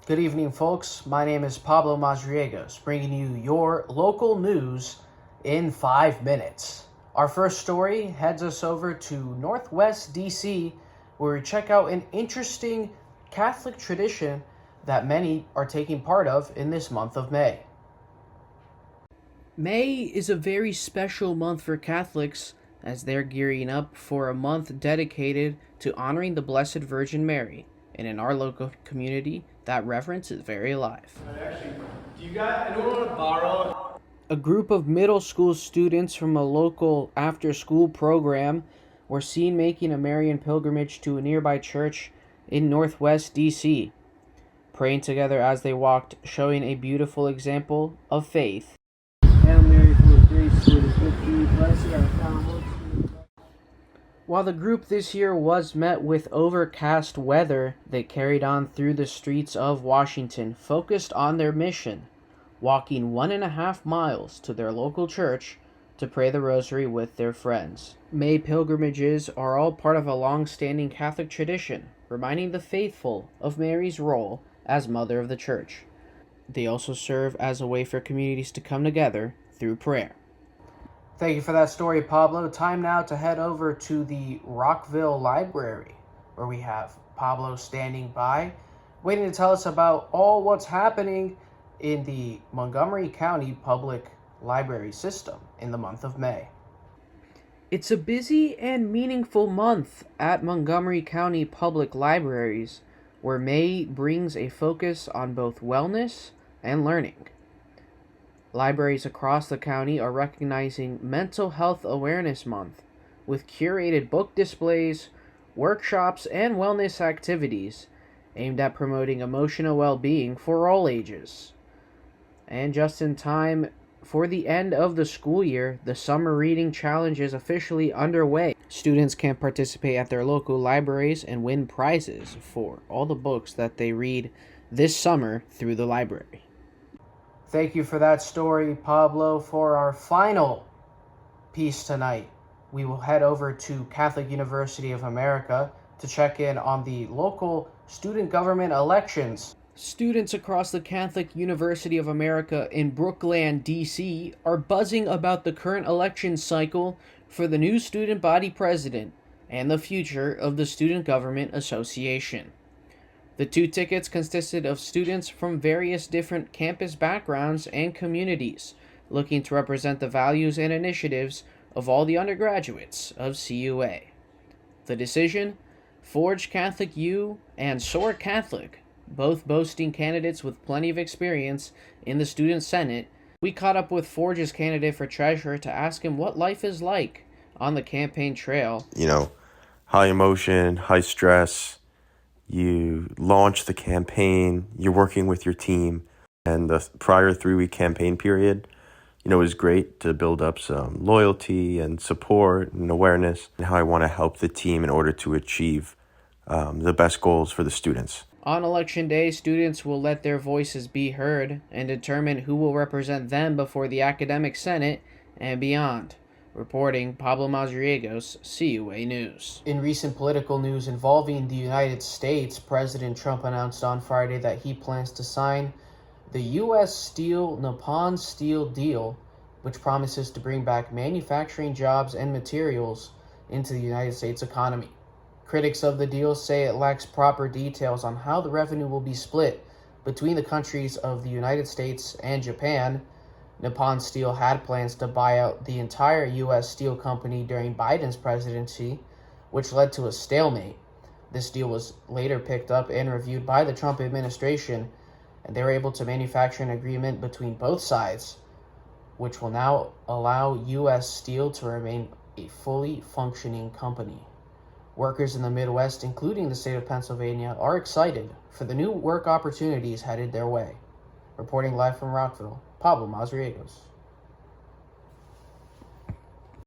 Good evening, folks. My name is Pablo Mazriegos, bringing you your local news in 5 minutes. Our first story heads us over to Northwest DC, where we check out an interesting Catholic tradition that many are taking part of in this month of May. May is a very special month for Catholics as they're gearing up for a month dedicated to honoring the Blessed Virgin Mary. And in our local community, that reverence is very alive. Anyone want to borrow? A group of middle school students from a local after-school program were seen making a Marian pilgrimage to a nearby church in Northwest DC, praying together as they walked, showing a beautiful example of faith. Hail Mary, full of grace, Lord is with thee, blessed art thou amongst women. While the group this year was met with overcast weather, they carried on through the streets of Washington, focused on their mission, walking 1.5 miles to their local church to pray the rosary with their friends. May pilgrimages are all part of a long-standing Catholic tradition, reminding the faithful of Mary's role as Mother of the Church. They also serve as a way for communities to come together through prayer. Thank you for that story, Pablo. Time now to head over to the Rockville Library, where we have Pablo standing by, waiting to tell us about all what's happening in the Montgomery County Public Library system in the month of May. It's a busy and meaningful month at Montgomery County Public Libraries, where May brings a focus on both wellness and learning. Libraries across the county are recognizing Mental Health Awareness Month with curated book displays, workshops, and wellness activities aimed at promoting emotional well-being for all ages. And just in time for the end of the school year, the Summer Reading Challenge is officially underway. Students can participate at their local libraries and win prizes for all the books that they read this summer through the library. Thank you for that story, Pablo. For our final piece tonight, we will head over to Catholic University of America to check in on the local student government elections. Students across the Catholic University of America in Brookland, D.C. are buzzing about the current election cycle for the new student body president and the future of the Student Government Association. The two tickets consisted of students from various different campus backgrounds and communities, looking to represent the values and initiatives of all the undergraduates of CUA. The decision? Forge Catholic U and Soar Catholic, both boasting candidates with plenty of experience in the Student Senate. We caught up with Forge's candidate for treasurer to ask him what life is like on the campaign trail. High emotion, high stress. You launch the campaign, you're working with your team, and the prior 3-week campaign period, is great to build up some loyalty and support and awareness and how I want to help the team in order to achieve the best goals for the students. On Election Day, students will let their voices be heard and determine who will represent them before the Academic Senate and beyond. Reporting, Pablo Mazriegos, CUA News. In recent political news involving the United States, President Trump announced on Friday that he plans to sign the U.S. Steel-Nippon Steel deal, which promises to bring back manufacturing jobs and materials into the United States economy. Critics of the deal say it lacks proper details on how the revenue will be split between the countries of the United States and Japan. Nippon Steel had plans to buy out the entire U.S. steel company during Biden's presidency, which led to a stalemate. This deal was later picked up and reviewed by the Trump administration, and they were able to manufacture an agreement between both sides, which will now allow U.S. Steel to remain a fully functioning company. Workers in the Midwest, including the state of Pennsylvania, are excited for the new work opportunities headed their way. Reporting live from Rockville, Pablo Mazriegos.